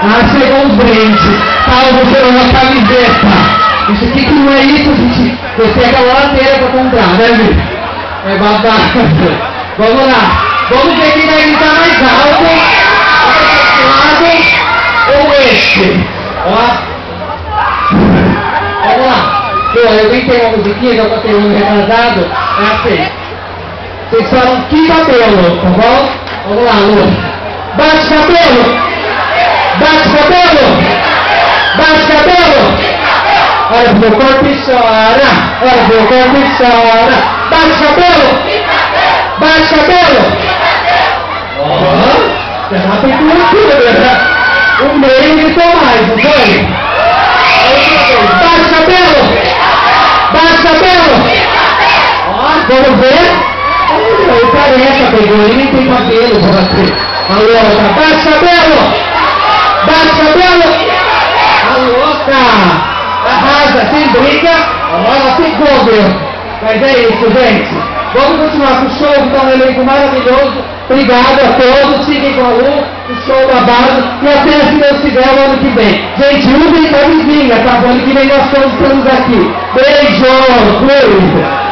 Ah, chegou os brindes. Salvo por uma camiseta. Isso aqui que não é isso, gente. Você pega a lateira pra comprar, né, gente? É babado. Vamos lá. Vamos ver quem vai gritar mais alto. Esse lado ou este? Ó. Vamos lá. Pô, eu nem tenho uma musiquinha, já botei um retrasado. É assim. Vocês falam que cabelo, tá bom? Vamos lá, Lu. Bate cabelo! Bate cabelo! Bate cabelo! Olha pro meu corpo e chora! Olha pro meu corpo e chora! Bate cabelo! Bate cabelo! Ó! Já tem tudo, né? O meio gritou mais, não foi? Bate cabelo! Bate cabelo! Ó, vamos ver? O careca pegou, ele nem tem cabelo pra bater. A louca, bate cabelo! Bate cabelo! A louca! Arrasa, sem briga, ela ficou, meu. Mas é isso, gente. Vamos continuar com o show, que tá um elenco maravilhoso. Obrigado a todos, fiquem com a Lu, o show da base. E até se Deus quiser o ano que vem. Gente, usem camisinha, tá? O ano que vem nós todos estamos aqui. Beijo, Luiz.